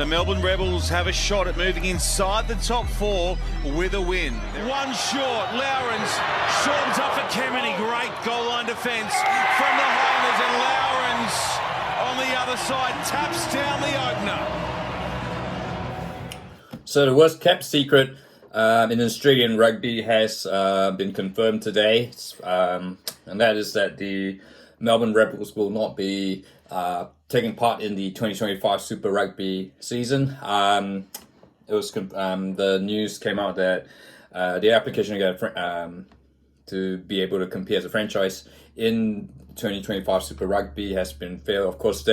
The Melbourne Rebels have a shot at moving inside the top four with a win. One short, Lowrens shortens up for Kemeny. Great goal line defence from the Highlanders, and Lowrens on the other side taps down the opener. So the worst kept secret in Australian rugby has been confirmed today, and that is that the Melbourne Rebels will not be taking part in the 2025 Super Rugby season. It was the news came out that the application to be able to compete as a franchise in 2025 Super Rugby has been failed. Of course,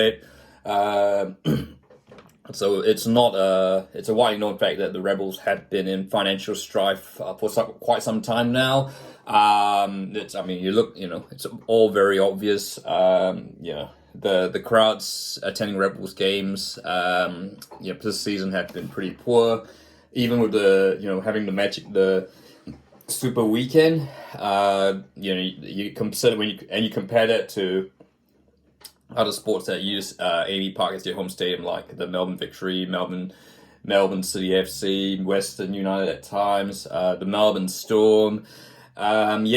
so it's a widely known fact that the Rebels have been in financial strife for quite some time now. It's all very obvious. The crowds attending Rebels games, this season have been pretty poor. Even with having the Super Weekend, you consider you compare that to other sports that use AAMI Park as their home stadium, like the Melbourne Victory, Melbourne City FC, Western United at times, the Melbourne Storm. And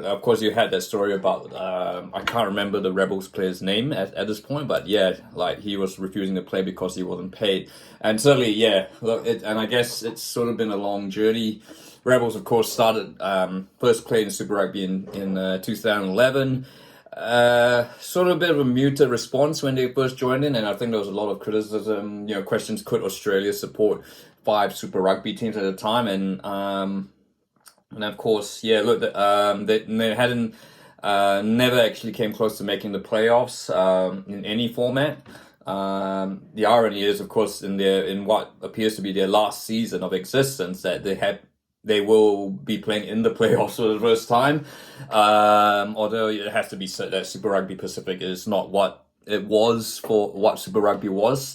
of course you had that story about I can't remember the Rebels player's name at this point, but he was refusing to play because he wasn't paid. And certainly, and I guess it's sort of been a long journey. Rebels, of course, started first played in Super Rugby in 2011. Sort of a bit of a muted response when they first joined in, and I think there was a lot of criticism, questions, could Australia support 5 Super Rugby teams at a time, and of course, they hadn't never actually came close to making the playoffs in any format. The irony is, of course, in what appears to be their last season of existence, that they will be playing in the playoffs for the first time. Although it has to be said that Super Rugby Pacific is not what it was for what Super Rugby was.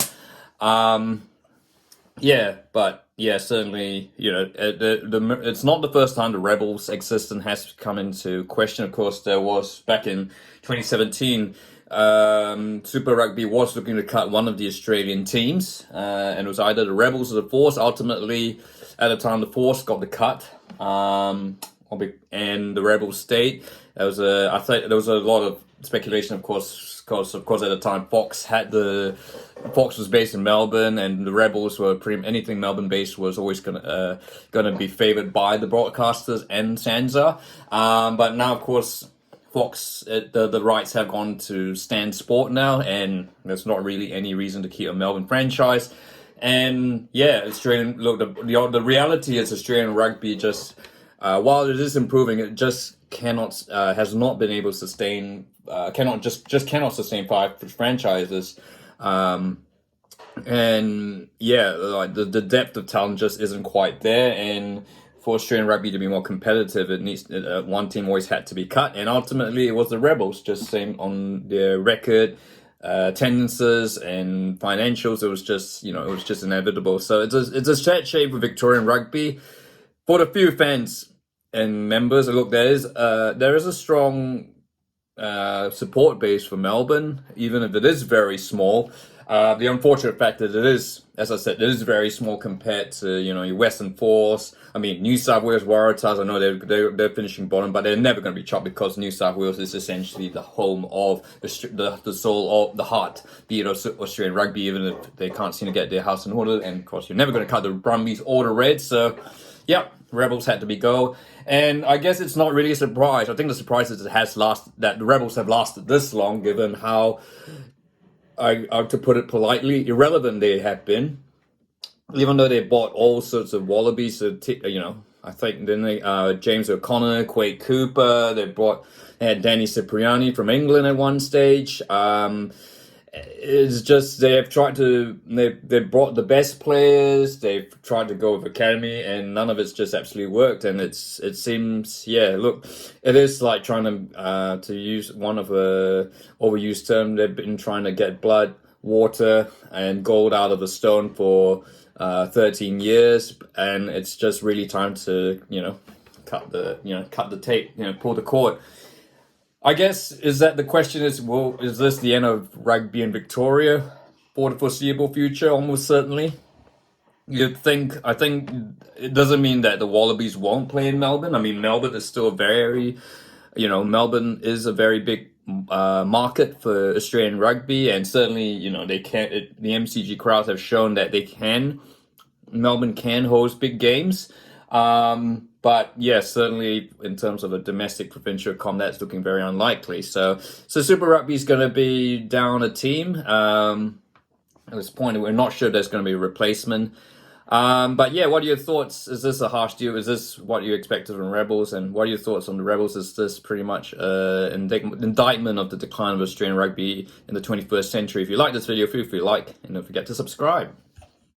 Certainly, it's not the first time the Rebels' existence has come into question. Of course, there was back in 2017. Super Rugby was looking to cut one of the Australian teams, and it was either the Rebels or the Force. Ultimately, at the time, the Force got the cut, and the Rebels stayed. I think there was a lot of speculation, of course, because at the time Fox was based in Melbourne, and the Rebels were anything Melbourne based was always gonna be favoured by the broadcasters and SANZAAR. But now, of course, Fox, the rights have gone to Stan Sport now, and there's not really any reason to keep a Melbourne franchise. And Australian the reality is Australian rugby just while it is improving, it just has not been able to sustain cannot sustain 5 franchises. The depth of talent just isn't quite there, and for Australian rugby to be more competitive, it needs one team always had to be cut, and ultimately it was the Rebels. Just same on their record, attendances and financials. It was just inevitable. So it's a sad shape for Victorian rugby. For the few fans and members, look, there is a strong support base for Melbourne, even if it is very small. The unfortunate fact that it is, as I said, it is very small compared to your Western Force. I mean, New South Wales Waratahs. I know they're finishing bottom, but they're never going to be chopped because New South Wales is essentially the home of the soul of the heart, be it Australian rugby, even if they can't seem to get their house in order. And of course, you're never going to cut the Brumbies or the Reds. So, Rebels had to be go. And I guess it's not really a surprise. I think the surprise is that the Rebels have lasted this long, given how, to put it politely, irrelevant they have been. Even though they bought all sorts of wallabies, I think James O'Connor, Quade Cooper, they had Danny Cipriani from England at one stage. It's just they've brought the best players. They've tried to go with academy, and none of it's just absolutely worked. And it seems, it is like trying to use one of a overused term. They've been trying to get blood, water, and gold out of the stone for 13 years, and it's just really time to cut the tape, pull the cord. I guess is that the question is, well, is this the end of rugby in Victoria? for the foreseeable future, almost certainly. I think it doesn't mean that the Wallabies won't play in Melbourne. I mean, Melbourne is still Melbourne is a very big market for Australian rugby, and certainly, they can. The MCG crowds have shown that Melbourne can host big games. But yeah, certainly in terms of a domestic provincial comp, that's looking very unlikely. So Super Rugby is going to be down a team. At this point, we're not sure there's going to be a replacement. But yeah, what are your thoughts? Is this a harsh deal? Is this what you expected from Rebels? And what are your thoughts on the Rebels? Is this pretty much an indictment of the decline of Australian rugby in the 21st century? If you like this video, feel free to like and don't forget to subscribe.